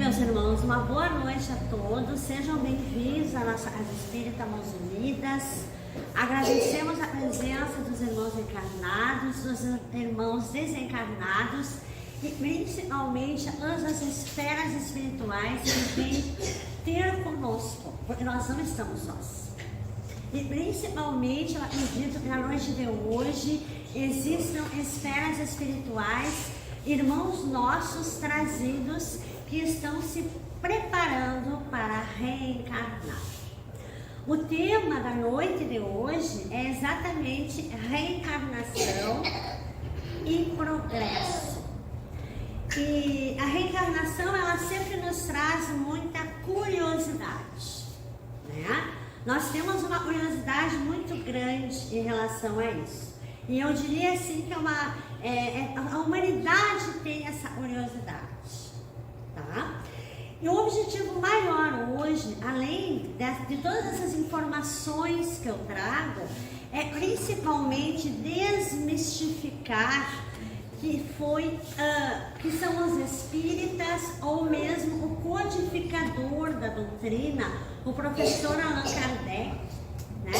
Meus irmãos, uma boa noite a todos, sejam bem-vindos à nossa Casa Espírita Mãos Unidas. Agradecemos a presença dos irmãos encarnados, dos irmãos desencarnados e principalmente as esferas espirituais que vêm ter conosco, porque nós não estamos sós. E principalmente, eu acredito que na noite de hoje existam esferas espirituais, irmãos nossos trazidos que estão se preparando para reencarnar. O tema da noite de hoje é exatamente reencarnação e progresso. E a reencarnação, ela sempre nos traz muita curiosidade, né? Nós temos uma curiosidade muito grande em relação a isso. E eu diria assim que a humanidade tem essa curiosidade. Tá? E o objetivo maior hoje, além de todas essas informações que eu trago, é principalmente desmistificar que são os espíritas ou mesmo o codificador da doutrina, o professor Allan Kardec, né,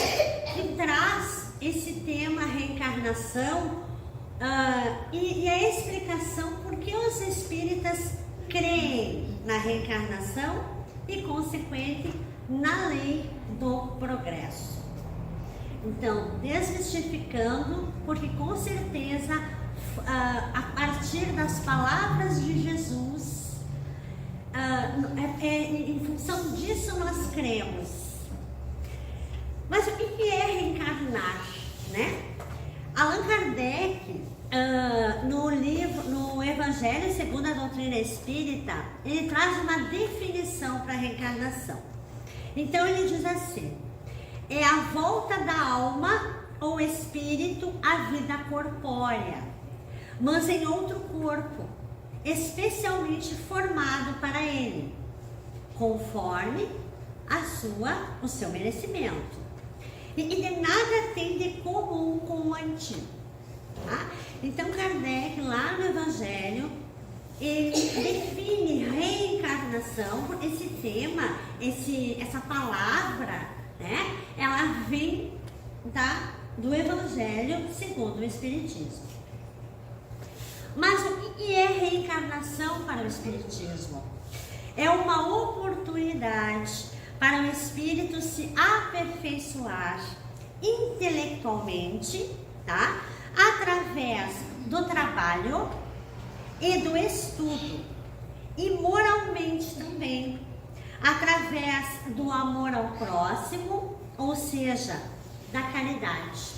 que traz esse tema reencarnação e a explicação por que os espíritas creem na reencarnação e, consequente, na lei do progresso. Então, desmistificando, porque com certeza, a partir das palavras de Jesus, em função disso nós cremos. Mas o que é reencarnar, né? Allan Kardec, no Evangelho segundo a doutrina espírita, ele traz uma definição para a reencarnação. Então ele diz assim: é a volta da alma ou espírito à vida corpórea, mas em outro corpo, especialmente formado para ele, conforme o seu merecimento. E de nada tem de comum com o antigo. Tá? Então Kardec, lá no Evangelho, ele define reencarnação, porque esse tema, essa palavra, né, ela vem do Evangelho segundo o Espiritismo. Mas o que é reencarnação para o Espiritismo? É uma oportunidade para o espírito se aperfeiçoar intelectualmente, tá? Através do trabalho e do estudo, e moralmente também, através do amor ao próximo, ou seja, da caridade.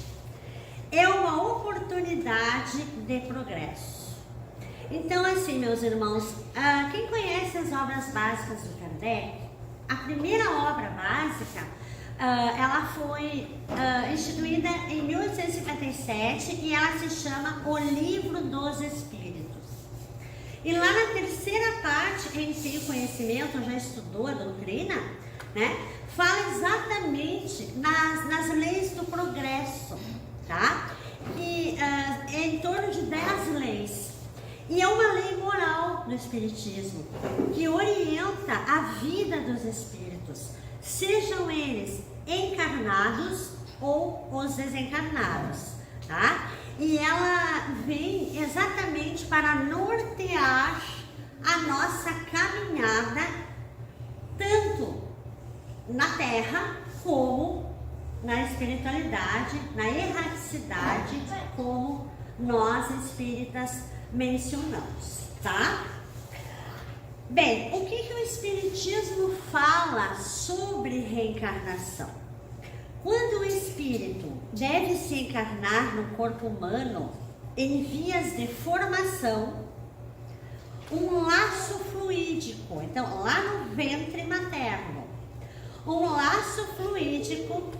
É uma oportunidade de progresso. Então, assim, meus irmãos, quem conhece as obras básicas de Kardec, a primeira obra básica, ela foi instituída em 1857 e ela se chama O Livro dos Espíritos. E lá na terceira parte, quem tem conhecimento, já estudou a doutrina, né, fala exatamente nas leis do progresso, tá? E é em torno de 10 leis. E é uma lei moral do Espiritismo que orienta a vida dos espíritos, sejam eles encarnados ou os desencarnados, tá? E ela vem exatamente para nortear a nossa caminhada, tanto na Terra como na espiritualidade, na erraticidade, como nós espíritas mencionamos, tá? Bem, o que o Espiritismo fala sobre reencarnação? Quando o espírito deve se encarnar no corpo humano em vias de formação, um laço fluídico, então lá no ventre materno, um laço fluídico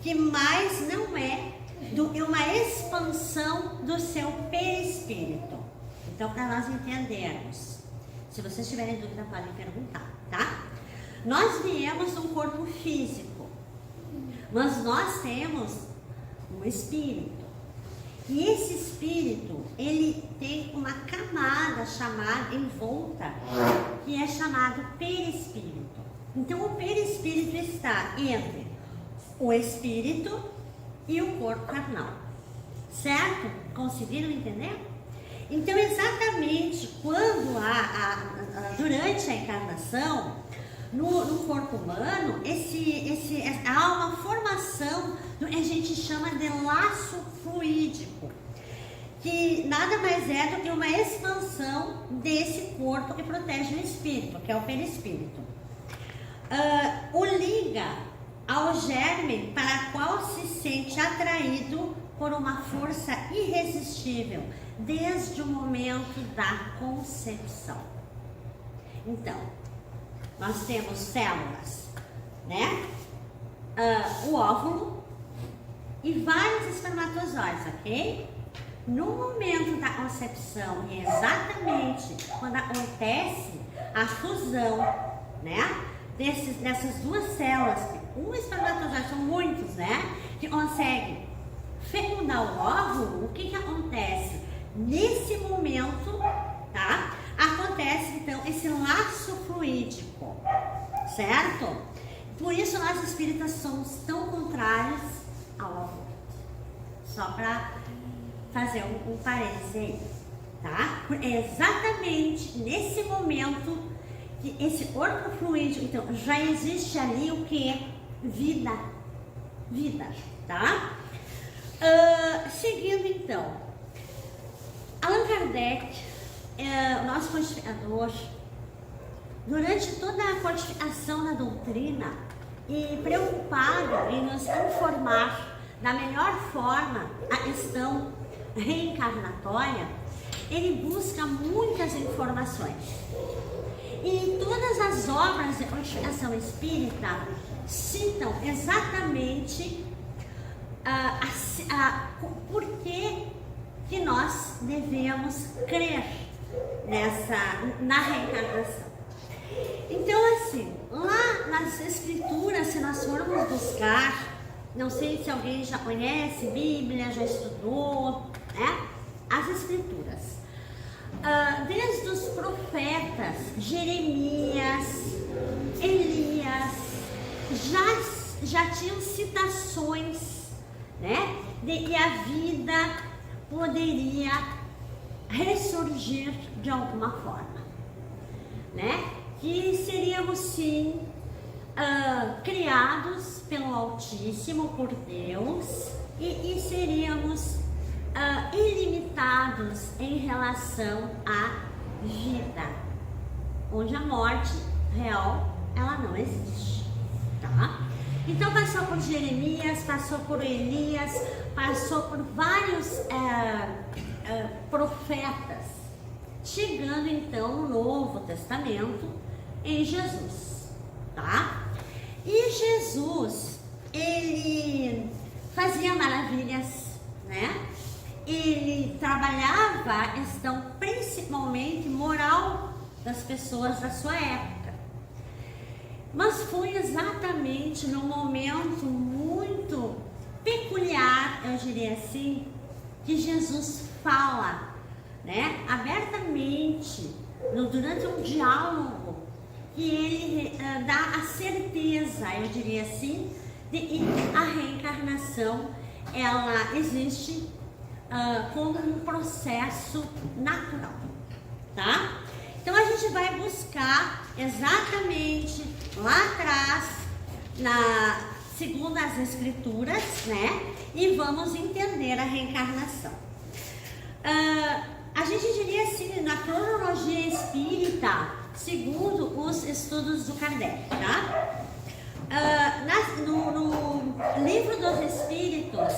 que mais não é do que uma expansão do seu perispírito. Então, para nós entendermos, se vocês tiverem dúvida, podem perguntar, tá? Nós viemos de um corpo físico, mas nós temos um espírito. E esse espírito, ele tem uma camada chamada em volta, que é chamado perispírito. Então o perispírito está entre o espírito e o corpo carnal. Certo? Conseguiram entender? Então exatamente quando durante a encarnação, no corpo humano, há uma formação, a gente chama de laço fluídico, que nada mais é do que uma expansão desse corpo que protege o espírito, que é o perispírito. O liga ao germe para qual se sente atraído por uma força irresistível desde o momento da concepção. Então, nós temos células, né? O óvulo e vários espermatozoides, ok? No momento da concepção, e exatamente quando acontece a fusão, né? Dessas duas células, um espermatozoide, são muitos, né? Que conseguem fecundar o óvulo, o que acontece? Nesse momento, tá? Acontece então esse laço fluídico, certo? Por isso nós espíritas somos tão contrários ao aborto. Só para fazer um parênteses aí, tá? É exatamente nesse momento que esse corpo fluídico, então já existe ali o que? Vida, tá? Seguindo então, Allan Kardec, o nosso codificador, durante toda a codificação da doutrina e preocupado em nos informar da melhor forma a questão reencarnatória, ele busca muitas informações. E todas as obras de codificação espírita citam exatamente por que nós devemos crer na reencarnação. Então, assim, lá nas escrituras, se nós formos buscar, não sei se alguém já conhece Bíblia, já estudou, né? As escrituras, desde os profetas Jeremias, Elias, já tinham citações, né? De que a vida poderia ressurgir de alguma forma, né? Que seríamos sim criados pelo Altíssimo, por Deus, e seríamos ilimitados em relação à vida, onde a morte real ela não existe, tá? Então passou por Jeremias, passou por Elias, passou por vários profetas, chegando então no Novo Testamento em Jesus, tá? E Jesus, ele fazia maravilhas, né? Ele trabalhava a questão principalmente moral das pessoas da sua época. Mas foi exatamente num momento muito peculiar, eu diria assim, que Jesus fala, né, abertamente, durante um diálogo, que ele dá a certeza, eu diria assim, de que a reencarnação, ela existe como um processo natural, tá? Então a gente vai buscar exatamente lá atrás, segundo as escrituras, né? E vamos entender a reencarnação. A gente diria assim, na cronologia espírita, segundo os estudos do Kardec, tá? No livro dos Espíritos,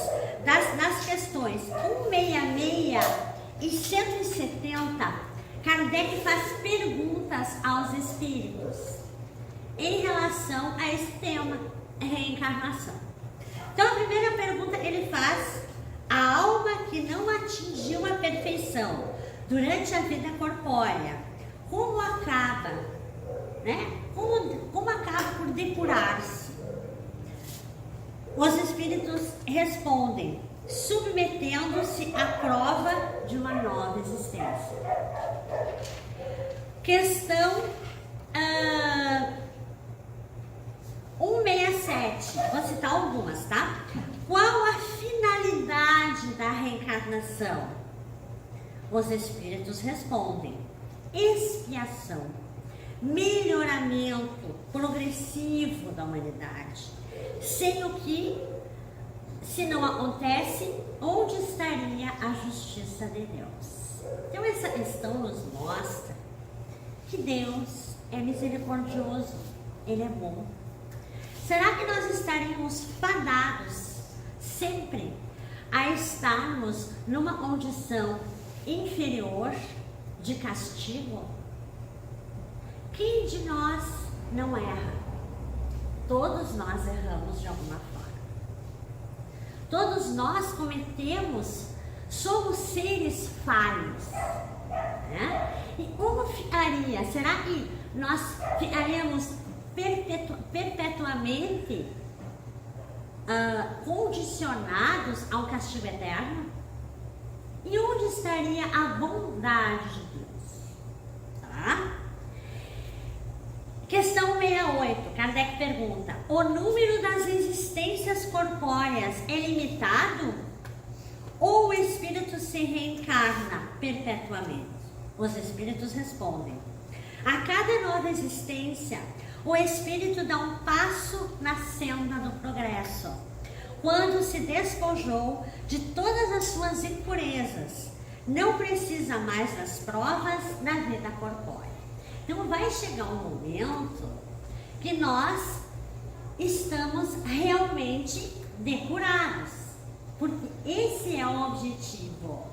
nas questões 166 e 170, Kardec faz perguntas aos espíritos em relação a esse tema, reencarnação. Então a primeira pergunta que ele faz: a alma que não atingiu a perfeição durante a vida corpórea, como acaba, né? Como acaba por depurar-se? Os espíritos respondem: submetendo-se à prova de uma nova existência. Questão 167, vou citar algumas, tá? Qual a finalidade da reencarnação? Os espíritos respondem: expiação, melhoramento progressivo da humanidade, sem o que, se não acontece, onde estaria a justiça de Deus? Então essa questão nos mostra que Deus é misericordioso, Ele é bom. Será que nós estaríamos fadados sempre a estarmos numa condição inferior de castigo? Quem de nós não erra? Todos nós erramos de alguma forma. Todos nós cometemos, somos seres falhos, né? E como ficaria? Será que nós ficaríamos perpetuamente condicionados ao castigo eterno? E onde estaria a bondade de Deus? Tá? Questão 68, Kardec pergunta: o número das existências corpóreas é limitado? Ou o espírito se reencarna perpetuamente? Os espíritos respondem: a cada nova existência, o espírito dá um passo na senda do progresso, quando se despojou de todas as suas impurezas, não precisa mais das provas da vida corpórea. Então vai chegar um momento que nós estamos realmente depurados, porque esse é o objetivo.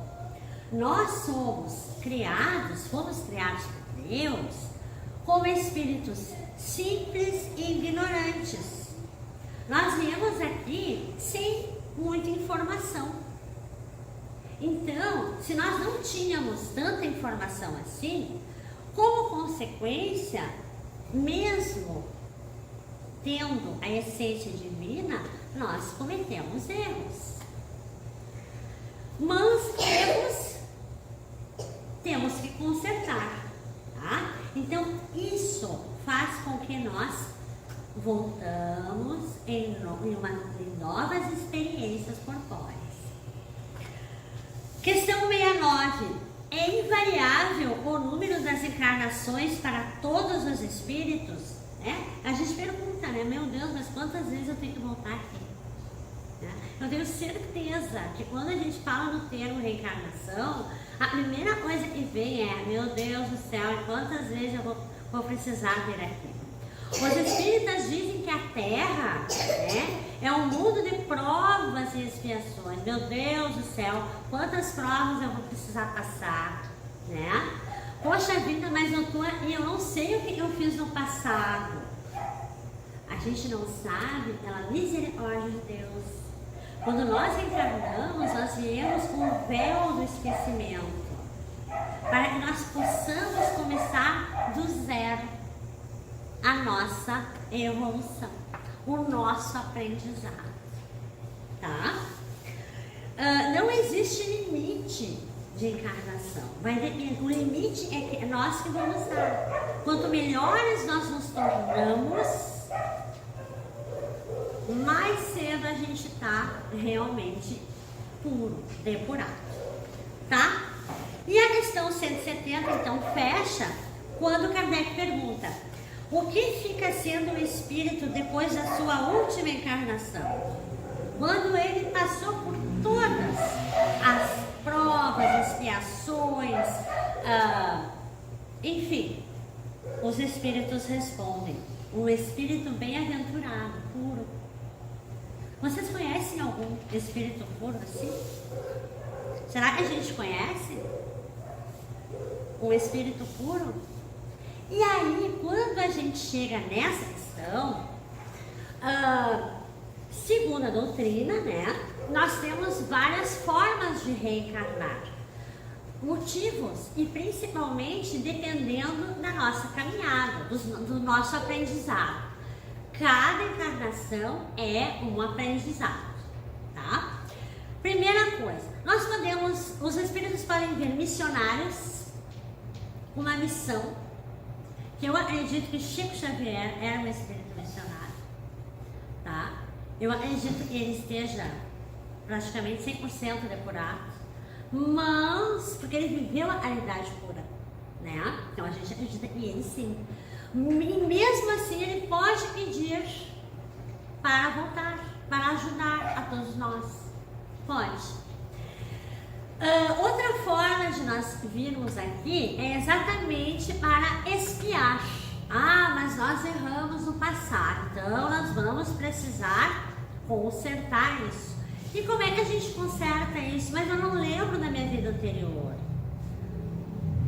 Nós fomos criados por Deus como espíritos simples e ignorantes. Nós viemos aqui sem muita informação. Então, se nós não tínhamos tanta informação assim, como consequência, mesmo tendo a essência divina, nós cometemos erros. Mas temos que consertar, tá? Então, isso faz com que nós voltamos em novas experiências corpóreas. Questão 69. É invariável o número das encarnações para todos os espíritos? Né? A gente pergunta, né? Meu Deus, mas quantas vezes eu tenho que voltar aqui? Né? Eu tenho certeza que quando a gente fala no termo reencarnação, a primeira coisa que vem é: meu Deus do céu, quantas vezes eu vou precisar vir aqui? Os espíritas dizem que a Terra, né, é um mundo de provas e expiações. Meu Deus do céu, quantas provas eu vou precisar passar, né? Poxa vida, mas eu tô aqui, eu não sei o que eu fiz no passado. A gente não sabe pela misericórdia de Deus. Quando nós encarnamos, nós viemos com o véu do esquecimento, para que nós possamos começar do zero a nossa evolução, o nosso aprendizado, tá? Não existe limite de encarnação, vai depender. O limite é que nós que vamos dar. Quanto melhores nós nos tornamos, mais cedo a gente está realmente puro, depurado, tá? E a questão 170 então fecha quando Kardec pergunta: o que fica sendo o espírito depois da sua última encarnação? Quando ele passou por todas as provas, expiações, enfim, os espíritos respondem: um espírito bem-aventurado, puro. Vocês conhecem algum espírito puro assim? Será que a gente conhece um espírito puro? E aí, quando a gente chega nessa questão, segundo a doutrina, né, nós temos várias formas de reencarnar, motivos e principalmente dependendo da nossa caminhada, do nosso aprendizado. Cada encarnação é um aprendizado, tá? Primeiro os espíritos podem ver missionários, uma missão, que eu acredito que Chico Xavier era um espírito missionário, tá? Eu acredito que ele esteja praticamente 100% depurado, mas, porque ele viveu a caridade pura, né? Então a gente acredita que ele sim. E mesmo assim ele pode pedir para voltar, para ajudar a todos nós. Pode. Outra forma de nós virmos aqui é exatamente para espiar. Ah, mas nós erramos no passado, então nós vamos precisar consertar isso. E como é que a gente conserta isso? Mas eu não lembro da minha vida anterior.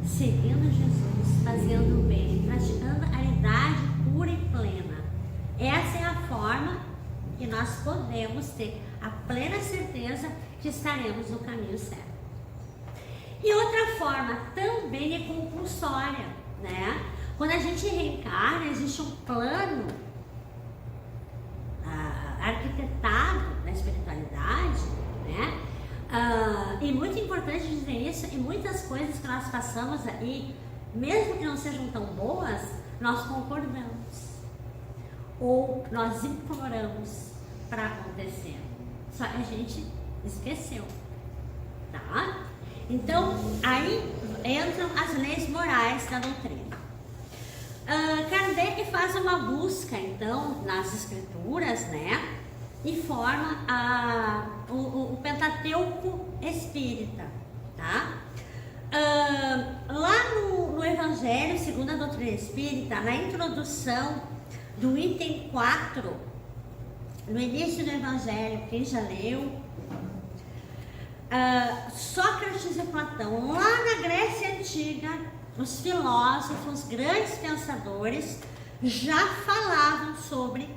Seguindo Jesus, fazendo o bem, praticando a caridade pura e plena. Essa é a forma que nós podemos ter a plena certeza que estaremos no caminho certo. E outra forma também é compulsória, né? Quando a gente reencarna, existe um plano arquitetado na espiritualidade, né? E muito importante dizer isso, e muitas coisas que nós passamos aí, mesmo que não sejam tão boas, nós concordamos ou nós imploramos para acontecer, só que a gente esqueceu, tá? Então aí entram as leis morais da doutrina. Kardec faz uma busca então nas escrituras, né? E forma o Pentateuco Espírita, tá? Lá no Evangelho segundo a doutrina espírita, na introdução do item 4, no início do Evangelho, quem já leu, Sócrates e Platão, lá na Grécia Antiga, os filósofos, grandes pensadores, já falavam sobre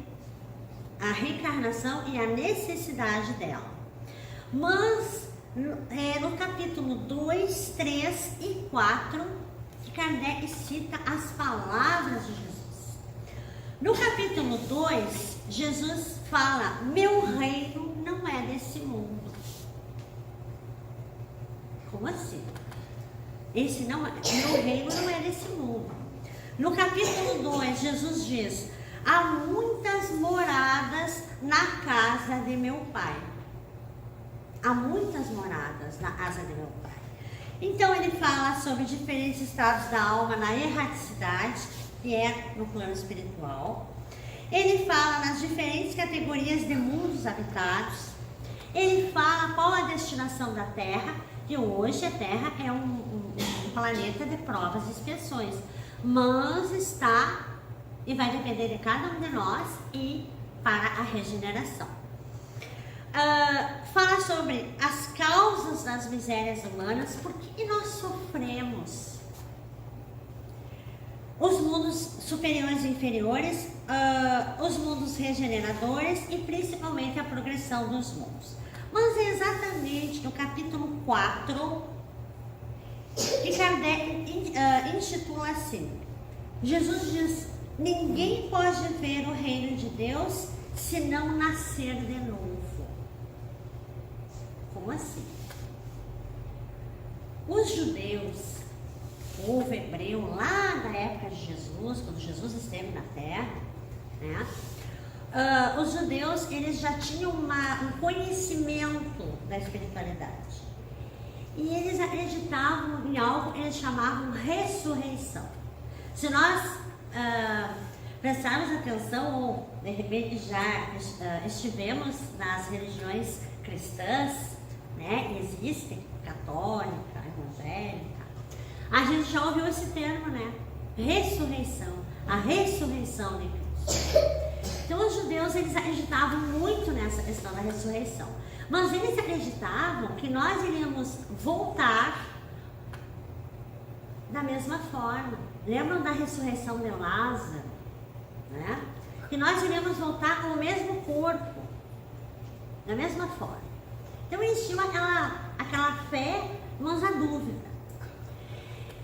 a reencarnação e a necessidade dela. Mas no capítulo 2, 3 e 4, que Kardec cita as palavras de Jesus. No capítulo 2, Jesus fala: meu reino não é desse mundo. Como assim? Meu reino não é desse mundo. No capítulo 2, Jesus diz: há muitas moradas na casa de meu Pai. Há muitas moradas na casa de meu Pai. Então ele fala sobre diferentes estados da alma na erraticidade, que é no plano espiritual. Ele fala nas diferentes categorias de mundos habitados. Ele fala qual a destinação da Terra, que hoje a Terra é um planeta de provas e expiações, mas está e vai depender de cada um de nós e para a regeneração. Fala sobre as causas das misérias humanas, por que nós sofremos. Os mundos superiores e inferiores, os mundos regeneradores e principalmente a progressão dos mundos. Mas é exatamente no capítulo 4 que Kardec intitula assim: Jesus diz: ninguém pode ver o reino de Deus se não nascer de novo. Como assim? Os judeus, o povo hebreu lá da época de Jesus, quando Jesus esteve na terra, né? Os judeus, eles já tinham um conhecimento da espiritualidade. E eles acreditavam em algo que eles chamavam ressurreição. Se nós prestarmos atenção, ou de repente já estivemos nas religiões cristãs, né? Existem, católica, evangélica, a gente já ouviu esse termo, né? Ressurreição, a ressurreição de Cristo. Então os judeus, eles acreditavam muito nessa questão da ressurreição, mas eles acreditavam que nós iríamos voltar da mesma forma. Lembram da ressurreição de Lázaro, né? Que nós iríamos voltar com o mesmo corpo, da mesma forma. Então eles tinham aquela fé, mas a dúvida.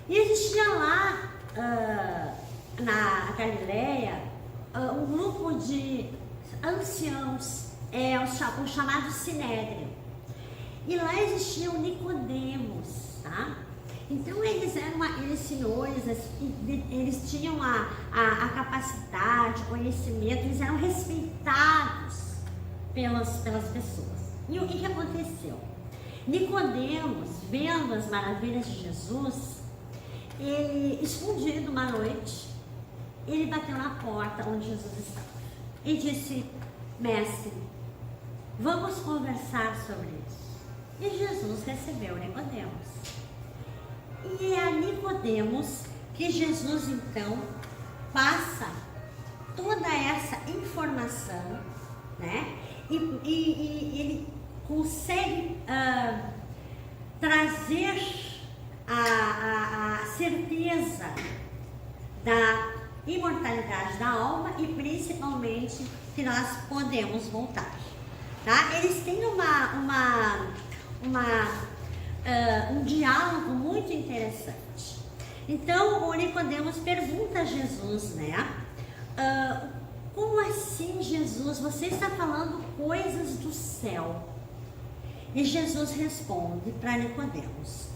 E existia lá na Galileia um grupo de anciãos, o chamado Sinédrio. E lá existiam Nicodemos, tá? Então eles senhores, eles tinham a capacidade, o conhecimento, eles eram respeitados pelas pessoas. E o que aconteceu? Nicodemos, vendo as maravilhas de Jesus, ele, escondido uma noite, ele bateu na porta onde Jesus estava e disse: mestre, vamos conversar sobre isso. E Jesus recebeu Nicodemos. E é a Nicodemos que Jesus então passa toda essa informação, né? E ele consegue trazer a certeza da imortalidade da alma e principalmente que nós podemos voltar, tá? Eles têm um diálogo muito interessante. Então o Nicodemos pergunta a Jesus, né? Como assim, Jesus? Você está falando coisas do céu. E Jesus responde para Nicodemos: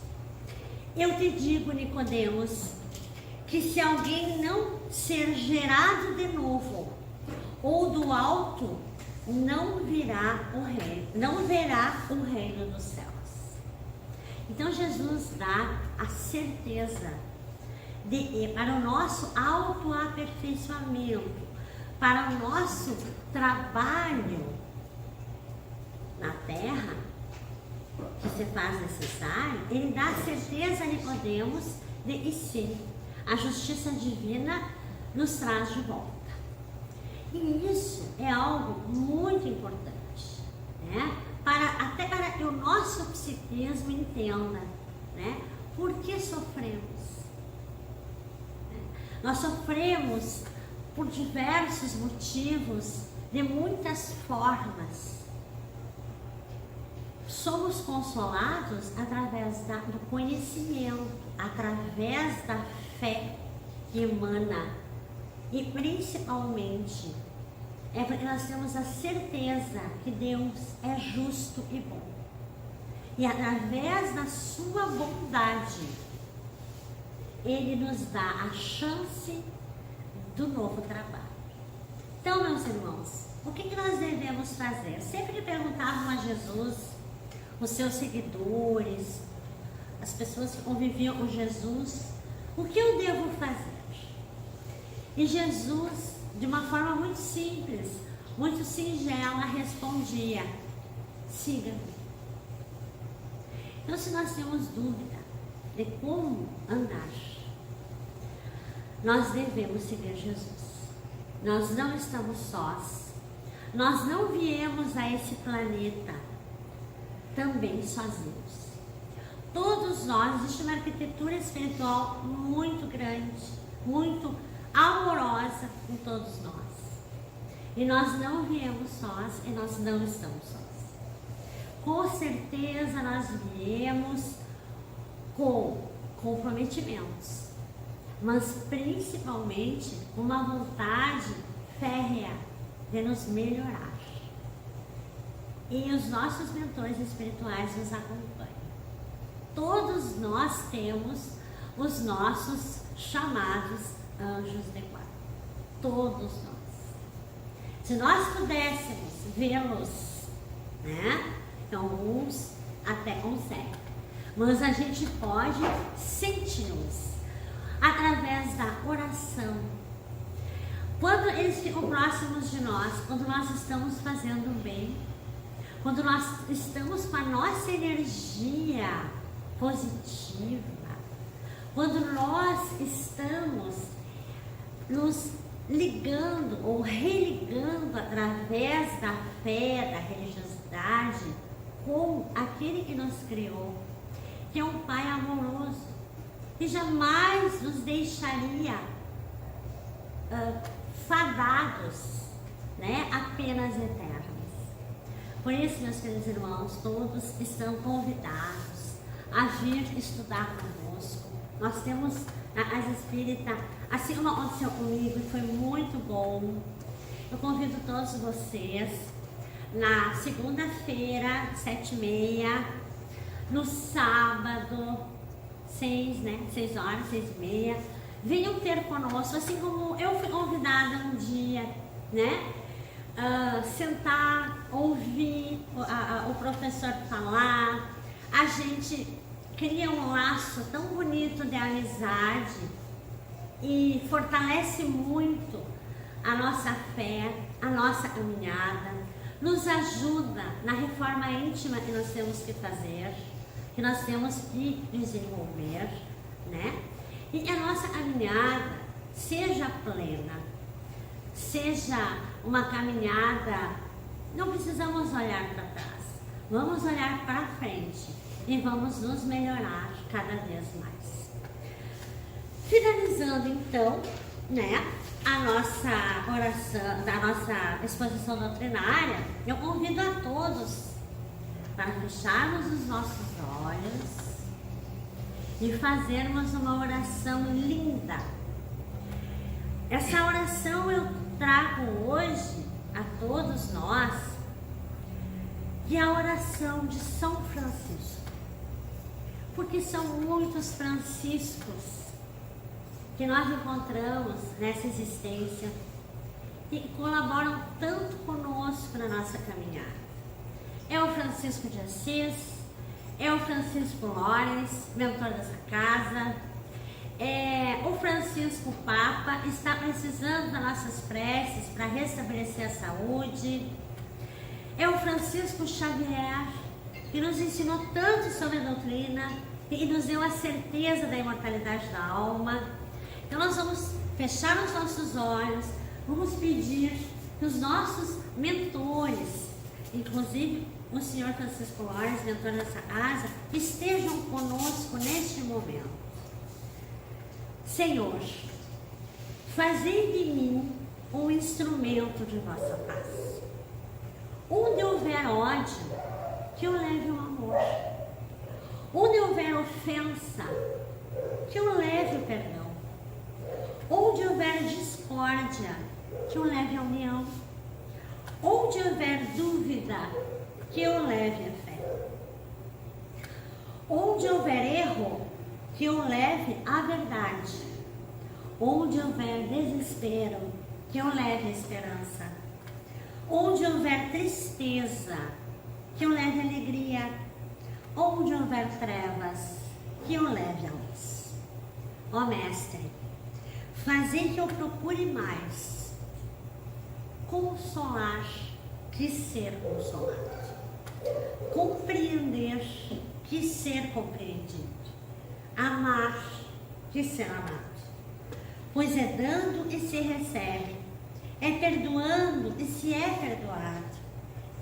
eu te digo, Nicodemos, que se alguém não ser gerado de novo ou do alto, não verá o reino dos céus. Então Jesus dá a certeza para o nosso autoaperfeiçoamento, para o nosso trabalho na terra, que se faz necessário. Ele dá certeza a Nicodemos de que sim, a justiça divina nos traz de volta. E isso é algo muito importante, né? Até para que o nosso psiquismo entenda, né? Por que sofremos? Nós sofremos por diversos motivos, de muitas formas. Somos consolados através do conhecimento, através da fé que emana, e principalmente é porque nós temos a certeza que Deus é justo e bom, e através da sua bondade Ele nos dá a chance do novo trabalho. Então, meus irmãos, o que nós devemos fazer? Sempre perguntavam a Jesus, os seus seguidores, as pessoas que conviviam com Jesus, o que eu devo fazer? E Jesus, de uma forma muito simples, muito singela, respondia: siga-me. Então, se nós temos dúvida de como andar, nós devemos seguir Jesus. Nós não estamos sós. Nós não viemos a esse planeta também sozinhos. Todos nós, existe uma arquitetura espiritual muito grande, muito amorosa com todos nós. E nós não viemos sós e nós não estamos sós. Com certeza nós viemos com comprometimentos, mas principalmente uma vontade férrea de nos melhorar. E os nossos mentores espirituais nos acompanham. Todos nós temos os nossos chamados anjos de guarda. Todos nós. Se nós pudéssemos vê-los, né? Então uns até conseguem. Mas a gente pode senti-los através da oração. Quando eles ficam próximos de nós, quando nós estamos fazendo bem, quando nós estamos com a nossa energia positiva, quando nós estamos nos ligando ou religando através da fé, da religiosidade, com aquele que nos criou, que é um Pai amoroso, que jamais nos deixaria fadados, né, apenas eternos. Por isso, meus queridos irmãos, todos estão convidados a vir estudar conosco. Nós temos na Casa Espírita, assim como aconteceu comigo, e foi muito bom. Eu convido todos vocês na segunda-feira, 7h30, no sábado, 6 horas, 6h30. Venham ter conosco, assim como eu fui convidada um dia, né? Sentar, ouvir o professor falar. A gente cria um laço tão bonito de amizade e fortalece muito a nossa fé, a nossa caminhada, nos ajuda na reforma íntima que nós temos que fazer, que nós temos que desenvolver, né? E que a nossa caminhada seja plena, seja uma caminhada, não precisamos olhar para trás, vamos olhar para frente e vamos nos melhorar cada vez mais. Finalizando então, né, a nossa oração, da nossa exposição doutrinária, eu convido a todos para fecharmos os nossos olhos e fazermos uma oração linda. Essa oração eu trago hoje a todos nós, que é a oração de São Francisco, porque são muitos Franciscos que nós encontramos nessa existência e que colaboram tanto conosco na nossa caminhada. É o Francisco de Assis, é o Francisco Lores, mentor dessa casa, o Francisco Papa está precisando das nossas preces para restabelecer a saúde. É o Francisco Xavier, que nos ensinou tanto sobre a doutrina e nos deu a certeza da imortalidade da alma. Então nós vamos fechar os nossos olhos, vamos pedir que os nossos mentores, inclusive o Senhor Francisco Lores, mentor dessa casa, estejam conosco neste momento. Senhor, fazei de mim um instrumento de vossa paz. Onde houver ódio, que eu leve o amor. Onde houver ofensa, que eu leve o perdão. Onde houver discórdia, que eu leve a união. Onde houver dúvida, que eu leve a fé. Onde houver erro, que eu leve a verdade. Onde houver desespero, que eu leve a esperança. Onde houver tristeza, que eu leve a alegria. Onde houver trevas, que eu leve a luz. Ó Mestre, fazei que eu procure mais consolar que ser consolado, compreender que ser compreendido, amar que ser amado. Pois é dando e se recebe, é perdoando e se é perdoado,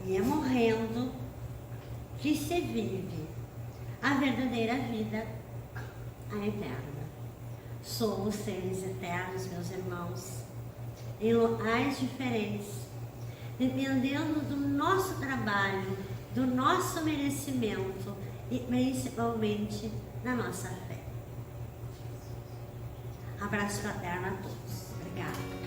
e é morrendo que se vive a verdadeira vida, a eterna. Somos seres eternos, meus irmãos, em locais diferentes, dependendo do nosso trabalho, do nosso merecimento e principalmente da nossa fé. Abraço fraterno a todos. Obrigada.